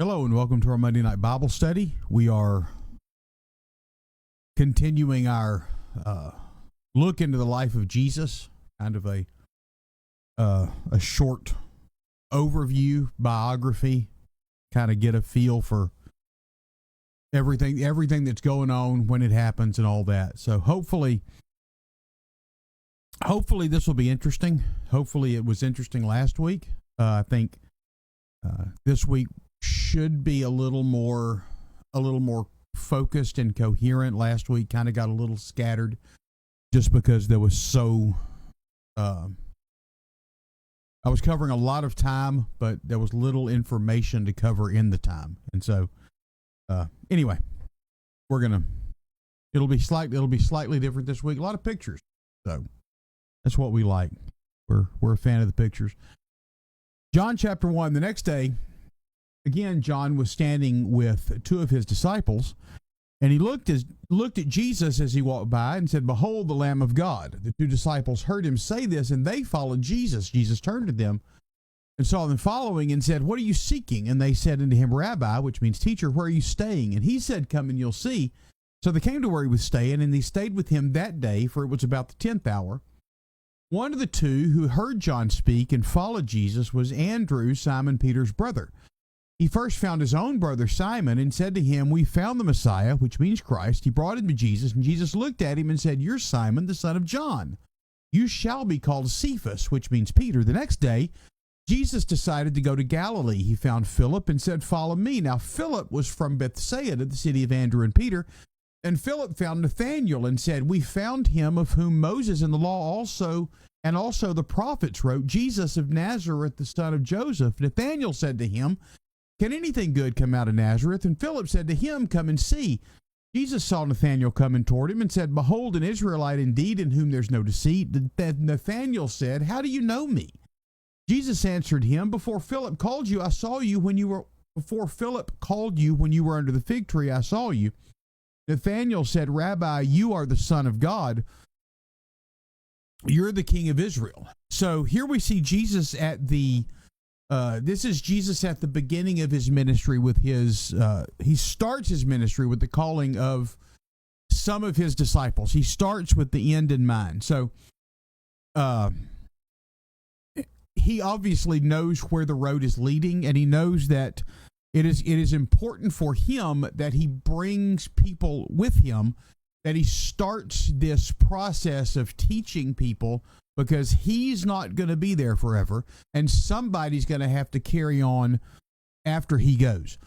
Hello and welcome to our Monday night Bible study. We are continuing our look into the life of Jesus, kind of a short overview, biography, kind of get a feel for everything that's going on, when it happens, and all that. So hopefully this will be interesting. Hopefully it was interesting last week. I think this week should be a little more focused and coherent. Last week kind of got a little scattered just because there was I was covering a lot of time, but there was little information to cover in the time. And so anyway, it'll be slightly different this week. A lot of pictures. So that's what we like. We're a fan of the pictures. John chapter 1, the next day, again, John was standing with two of his disciples, and he looked at Jesus as he walked by and said, "Behold, the Lamb of God." The two disciples heard him say this, and they followed Jesus. Jesus turned to them and saw them following and said, "What are you seeking?" And they said unto him, "Rabbi," which means teacher, "where are you staying?" And he said, "Come and you'll see." So they came to where he was staying, and they stayed with him that day, for it was about the 10th hour. One of the two who heard John speak and followed Jesus was Andrew, Simon Peter's brother. He first found his own brother Simon and said to him, "We found the Messiah," which means Christ. He brought him to Jesus, and Jesus looked at him and said, "You're Simon, the son of John. You shall be called Cephas," which means Peter. The next day, Jesus decided to go to Galilee. He found Philip and said, "Follow me." Now Philip was from Bethsaida, the city of Andrew and Peter. And Philip found Nathanael and said, "We found him of whom Moses and the law also the prophets wrote, Jesus of Nazareth, the son of Joseph." Nathanael said to him, "Can anything good come out of Nazareth?" And Philip said to him, "Come and see." Jesus saw Nathanael coming toward him and said, "Behold, an Israelite indeed, in whom there's no deceit." Nathanael said, "How do you know me?" Jesus answered him, Before Philip called you when you were under the fig tree, I saw you." Nathanael said, "Rabbi, you are the Son of God. You're the King of Israel." So here we see Jesus at this is Jesus at the beginning of his ministry with he starts his ministry with the calling of some of his disciples. He starts with the end in mind. So he obviously knows where the road is leading, and he knows that it is important for him that he brings people with him, that he starts this process of teaching people, because he's not going to be there forever, and somebody's going to have to carry on after he goes.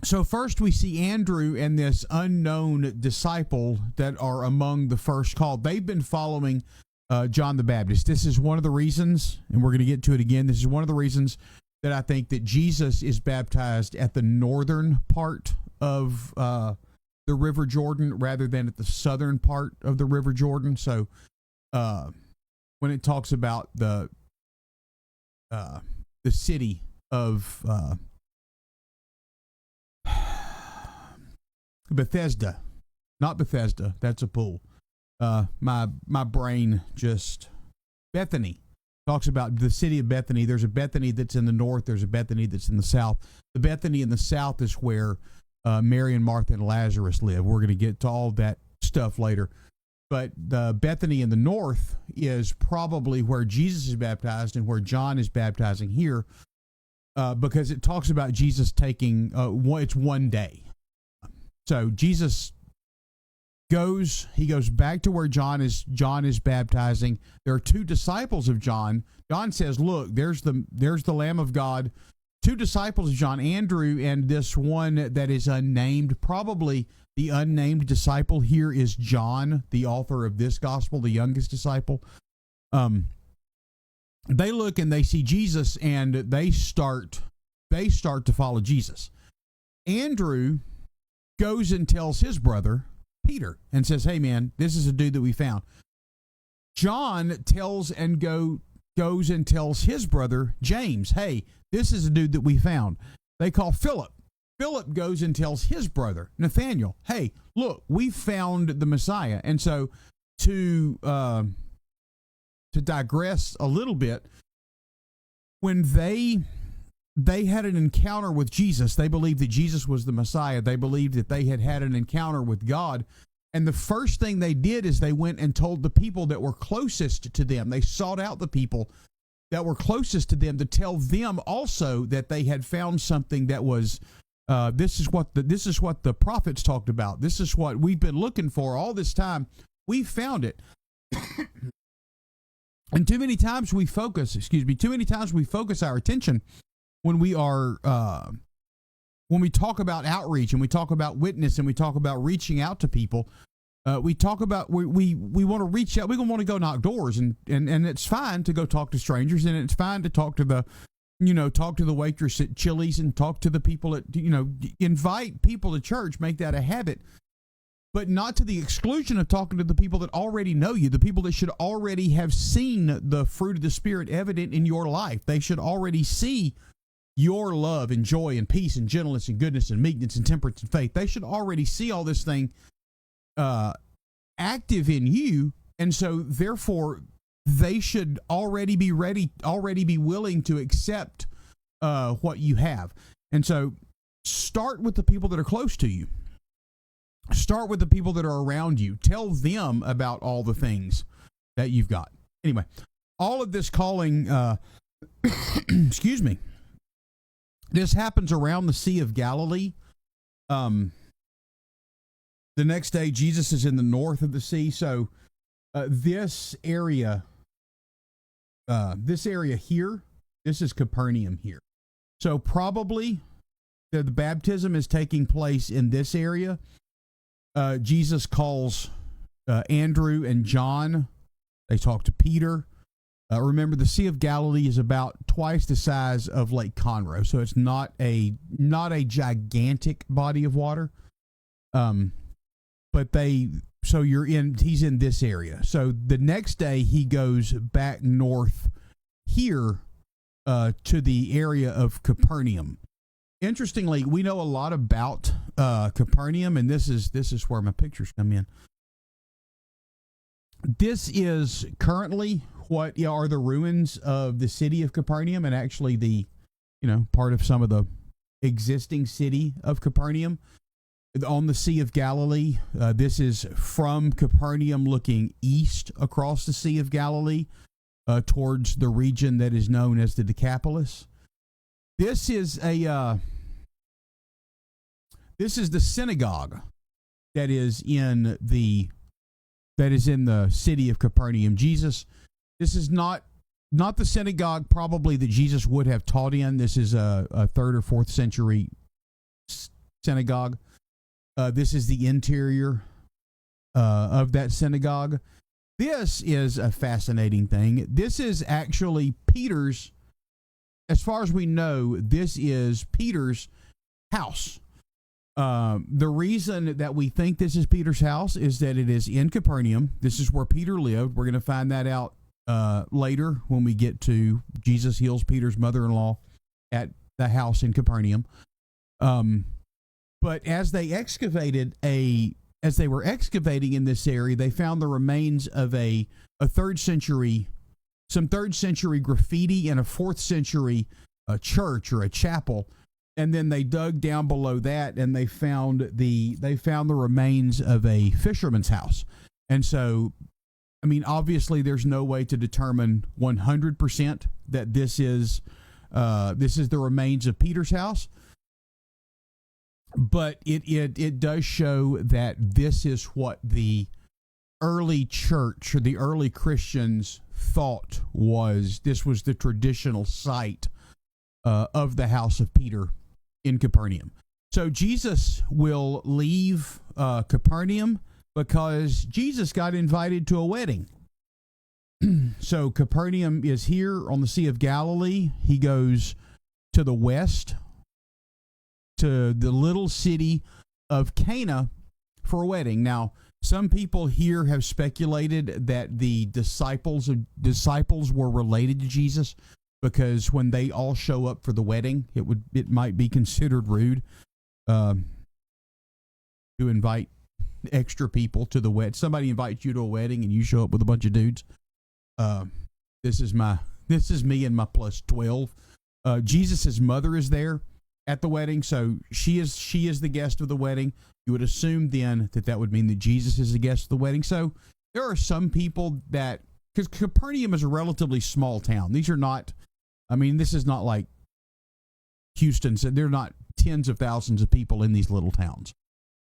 So first we see Andrew and this unknown disciple that are among the first called. They've been following John the Baptist. This is one of the reasons, and we're going to get to it again, this is one of the reasons that I think that Jesus is baptized at the northern part of the River Jordan rather than at the southern part of the River Jordan. So when it talks about the city of Bethesda, not Bethesda, that's a pool. My brain just Bethany talks about the city of Bethany. There's a Bethany that's in the north. There's a Bethany that's in the south. The Bethany in the south is where Mary and Martha and Lazarus live. We're going to get to all that stuff later. But the Bethany in the north is probably where Jesus is baptized and where John is baptizing here, because it talks about Jesus taking, it's one day. So Jesus goes back to where John is baptizing. There are two disciples of John. John says, "Look, there's the Lamb of God." Two disciples of John, Andrew and this one that is unnamed. Probably the unnamed disciple here is John, the author of this gospel, the youngest disciple. They look and they see Jesus, and they start to follow Jesus. Andrew goes and tells his brother Peter and says, "Hey man, this is a dude that we found." John goes and tells his brother James, "Hey, this is a dude that we found." They call Philip. Philip goes and tells his brother Nathanael, "Hey, look, we found the Messiah." And so to digress a little bit, when they they had an encounter with Jesus. They believed that Jesus was the Messiah. They believed that they had had an encounter with God. And the first thing they did is they went and told the people that were closest to them. They sought out the people that were closest to them to tell them also that they had found something that was, this is what the prophets talked about. This is what we've been looking for all this time. We found it. And too many times we focus our attention when we are, when we talk about outreach and we talk about witness and we talk about reaching out to people. We talk about we want to reach out. We want to go knock doors, and it's fine to go talk to strangers, and it's fine to talk to the waitress at Chili's and talk to the people at, invite people to church, make that a habit, but not to the exclusion of talking to the people that already know you, the people that should already have seen the fruit of the Spirit evident in your life. They should already see your love and joy and peace and gentleness and goodness and meekness and temperance and faith. They should already see all this thing active in you, and so therefore they should already be ready, already be willing to accept what you have. And so start with the people that are close to you. Start with the people that are around you. Tell them about all the things that you've got. Anyway, all of this calling, excuse me, this happens around the Sea of Galilee. The next day, Jesus is in the north of the sea. So this area here, this is Capernaum here. So probably the baptism is taking place in this area. Jesus calls Andrew and John. They talk to Peter. Remember, the Sea of Galilee is about twice the size of Lake Conroe, so it's not a gigantic body of water. But he's in this area. So the next day he goes back north here to the area of Capernaum. Interestingly, we know a lot about Capernaum, and this is where my pictures come in. This is currently what are the ruins of the city of Capernaum, and actually the part of some of the existing city of Capernaum on the Sea of Galilee. This is from Capernaum looking east across the Sea of Galilee towards the region that is known as the Decapolis. This is the synagogue that is in the city of Capernaum. This is not the synagogue probably that Jesus would have taught in. This is a 3rd or 4th century synagogue. This is the interior of that synagogue. This is a fascinating thing. This is actually Peter's, as far as we know, this is Peter's house. The reason that we think this is Peter's house is that it is in Capernaum. This is where Peter lived. We're going to find that out later when we get to Jesus heals Peter's mother-in-law at the house in Capernaum. But as they were excavating in this area, they found the remains of some 3rd century graffiti and a 4th century church or a chapel. And then they dug down below that and they found the remains of a fisherman's house. And so, I mean, obviously there's no way to determine 100% that this is the remains of Peter's house. But it does show that this is what the early church or the early Christians thought this was the traditional site of the house of Peter in Capernaum. So Jesus will leave Capernaum because Jesus got invited to a wedding. So Capernaum is here on the Sea of Galilee. He goes to the west to the little city of Cana for a wedding. Now, some people here have speculated that the disciples were related to Jesus, because when they all show up for the wedding, it might be considered rude to invite extra people to the wedding. Somebody invites you to a wedding and you show up with a bunch of dudes. This is me and my plus 12. Jesus's mother is there at the wedding, so she is the guest of the wedding. You would assume then that would mean that Jesus is the guest of the wedding. So there are some people that, because Capernaum is a relatively small town. These are not, this is not like Houston. So they're not tens of thousands of people in these little towns.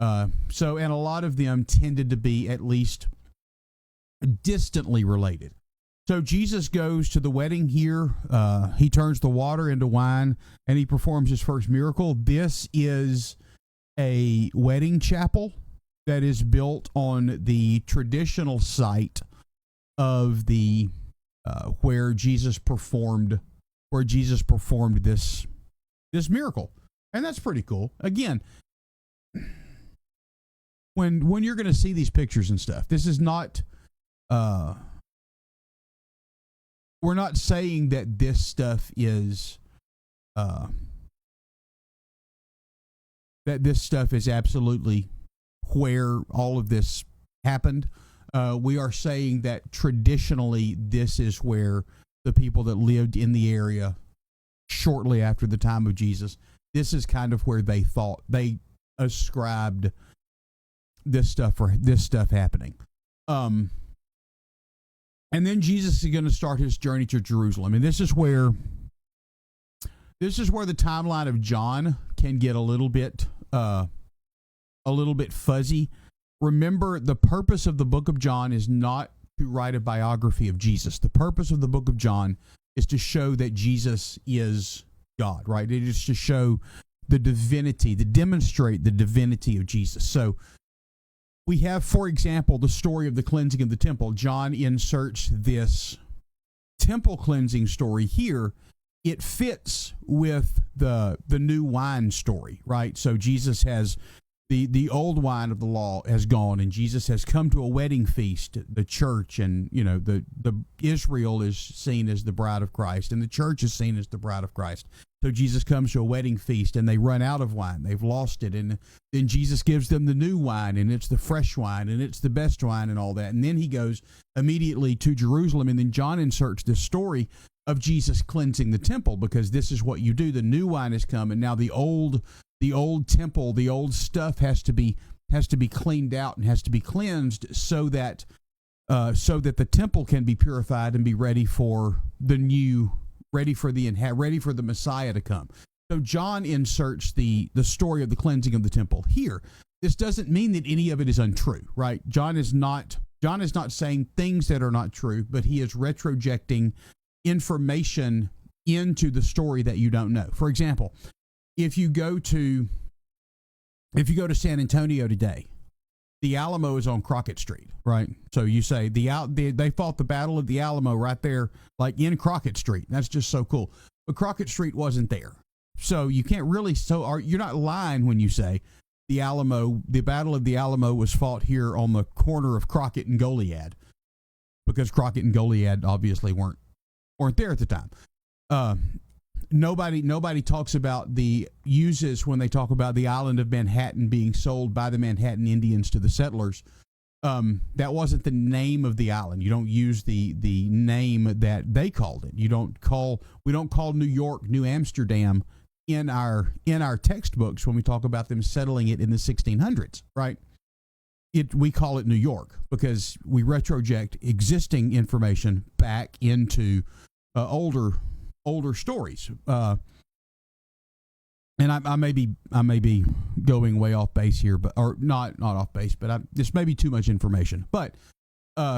And a lot of them tended to be at least distantly related. So Jesus goes to the wedding here. He turns the water into wine, and he performs his first miracle. This is a wedding chapel that is built on the traditional site of the where Jesus performed this miracle, and that's pretty cool. Again, when you're going to see these pictures and stuff, this is not. We're not saying that this stuff is absolutely where all of this happened. We are saying that traditionally this is where the people that lived in the area shortly after the time of Jesus, this is kind of where they thought they ascribed this stuff happening. And then Jesus is going to start his journey to Jerusalem. And this is where the timeline of John can get a little bit fuzzy. Remember, the purpose of the book of John is not to write a biography of Jesus. The purpose of the book of John is to show that Jesus is God, right? It is to show the divinity, to demonstrate the divinity of Jesus. So we have, for example, the story of the cleansing of the temple. John inserts this temple cleansing story here. It fits with the new wine story, right? So Jesus has the old wine of the law has gone, and Jesus has come to a wedding feast. The church and the Israel is seen as the bride of Christ, and the church is seen as the bride of Christ. So Jesus comes to a wedding feast, and they run out of wine. They've lost it, and then Jesus gives them the new wine, and it's the fresh wine, and it's the best wine, and all that. And then he goes immediately to Jerusalem, and then John inserts this story of Jesus cleansing the temple, because this is what you do. The new wine has come, and now the old temple, the old stuff has to be cleaned out and has to be cleansed so that the temple can be purified and be ready for the Messiah to come. So John inserts the story of the cleansing of the temple here. This doesn't mean that any of it is untrue, right? John is not saying things that are not true, but he is retrojecting information into the story that you don't know. For example, if you go to San Antonio today, the Alamo is on Crockett Street, right? So you say they fought the Battle of the Alamo right there, like in Crockett Street. That's just so cool. But Crockett Street wasn't there, so you can't really. You're not lying when you say the Alamo, the Battle of the Alamo was fought here on the corner of Crockett and Goliad, because Crockett and Goliad obviously weren't there at the time. Nobody talks about when they talk about the island of Manhattan being sold by the Manhattan Indians to the settlers. That wasn't the name of the island. You don't use the name that they called it. We don't call New York New Amsterdam in our textbooks when we talk about them settling it in the 1600s, right? We call it New York because we retroject existing information back into older stories. And I may be going way off base here, or not off base, but this may be too much information. But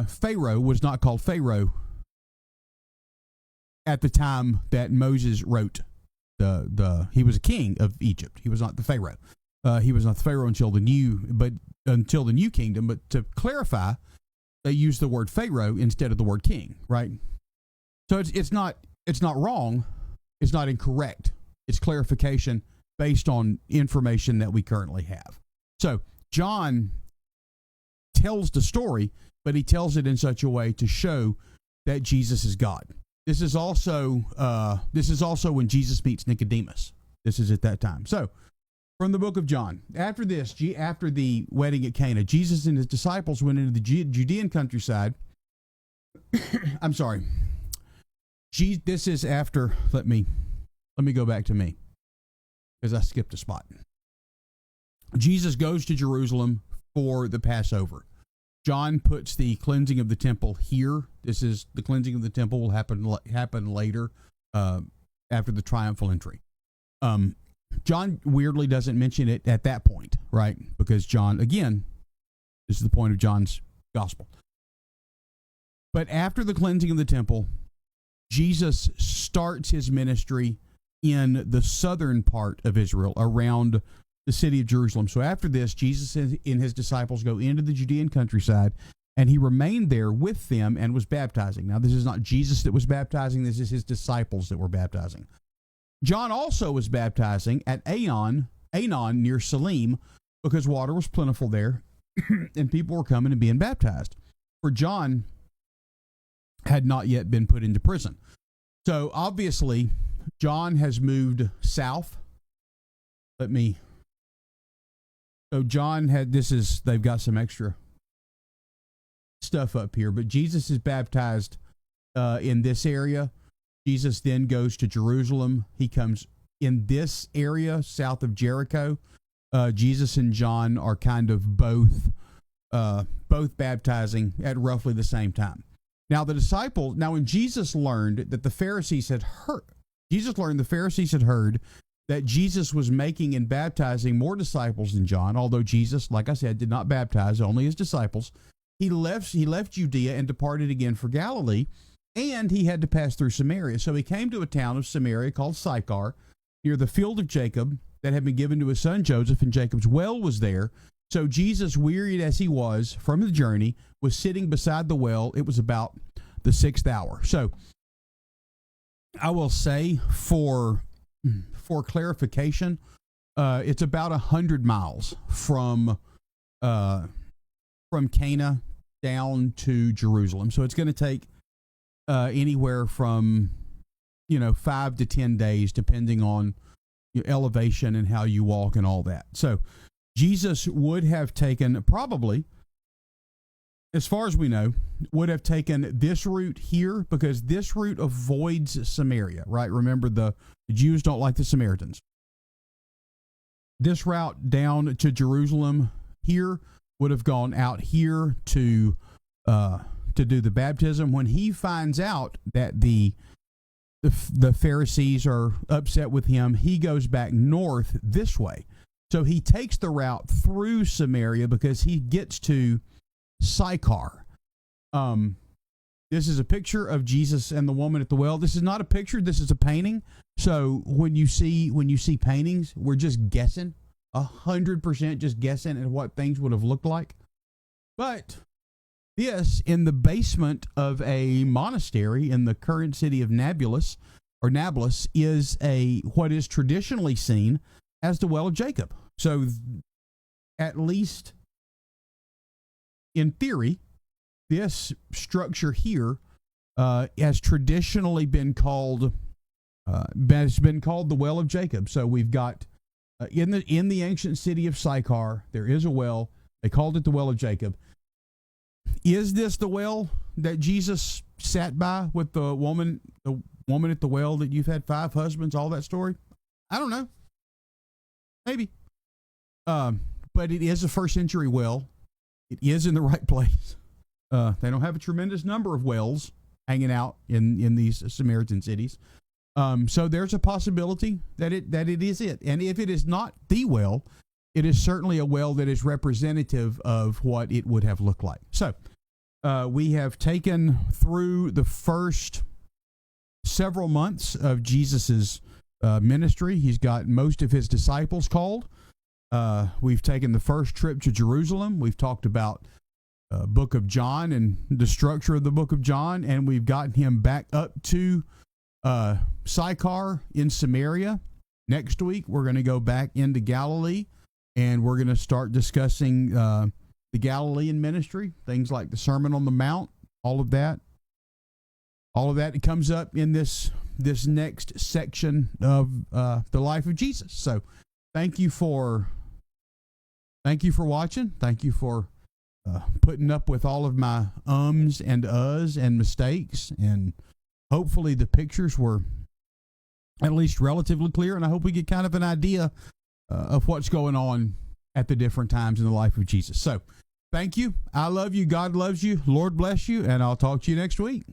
Pharaoh was not called Pharaoh at the time that Moses wrote he was a king of Egypt. He was not the Pharaoh. He was not the Pharaoh until the new kingdom. But to clarify, they used the word Pharaoh instead of the word king, right? So it's not wrong. It's not incorrect. It's clarification based on information that we currently have. So John tells the story, but he tells it in such a way to show that Jesus is God. This is also when Jesus meets Nicodemus. This is at that time. So from the book of John, after the wedding at Cana, Jesus and his disciples went into the Judean countryside. I'm sorry. This is after, let me Let me go back to me because I skipped a spot. Jesus goes to Jerusalem for the Passover. John puts the cleansing of the temple here. This is the cleansing of the temple will happen later after the triumphal entry. John weirdly doesn't mention it at that point, right? Because John, again, this is the point of John's gospel. But after the cleansing of the temple, Jesus starts his ministry in the southern part of Israel, around the city of Jerusalem. So after this, Jesus and his disciples go into the Judean countryside, and he remained there with them and was baptizing. Now, this is not Jesus that was baptizing. This is his disciples that were baptizing. John also was baptizing at Aenon near Salim, because water was plentiful there, and people were coming and being baptized. For John had not yet been put into prison. So obviously, John has moved south. So John they've got some extra stuff up here, but Jesus is baptized in this area. Jesus then goes to Jerusalem. He comes in this area south of Jericho. Jesus and John are kind of both baptizing at roughly the same time. Now when Jesus learned that the Pharisees had heard that Jesus was making and baptizing more disciples than John, although Jesus, like I said, did not baptize, only his disciples. He left Judea and departed again for Galilee, and he had to pass through Samaria. So he came to a town of Samaria called Sychar, near the field of Jacob that had been given to his son Joseph, and Jacob's well was there. So Jesus, wearied as he was from the journey, was sitting beside the well. It was about the 6th hour. So I will say for clarification, it's about 100 miles from Cana down to Jerusalem. So it's going to take anywhere from 5 to 10 days, depending on your elevation and how you walk and all that. So Jesus would have taken, probably, as far as we know, would have taken this route here, because this route avoids Samaria, right? Remember, the Jews don't like the Samaritans. This route down to Jerusalem here would have gone out here to do the baptism. When he finds out that the Pharisees are upset with him, he goes back north this way. So he takes the route through Samaria because he gets to Sychar. This is a picture of Jesus and the woman at the well. This is not a picture. This is a painting. So when you see paintings, we're just guessing, 100% just guessing at what things would have looked like. But this, in the basement of a monastery in the current city of Nablus, is what is traditionally seen as the well of Jacob. So at least in theory, this structure here has traditionally been called the well of Jacob. So we've got in the ancient city of Sychar, there is a well. They called it the well of Jacob. Is this the well that Jesus sat by with the woman at the well that you've had 5 husbands, all that story? I don't know. Maybe. But it is a 1st century well. It is in the right place. They don't have a tremendous number of wells hanging out in these Samaritan cities. So there's a possibility that it is it. And if it is not the well, it is certainly a well that is representative of what it would have looked like. So we have taken through the first several months of Jesus's ministry. He's got most of his disciples called. We've taken the first trip to Jerusalem. We've talked about book of John and the structure of the book of John, and we've gotten him back up to Sychar in Samaria. Next week, we're going to go back into Galilee, and we're going to start discussing the Galilean ministry, things like the Sermon on the Mount, all of that. All of that, it comes up in this next section of the life of Jesus. So thank you for watching. Thank you for putting up with all of my ums and uhs and mistakes. And hopefully the pictures were at least relatively clear, and I hope we get kind of an idea of what's going on at the different times in the life of Jesus. So, thank you. I love you. God loves you. Lord bless you, and I'll talk to you next week.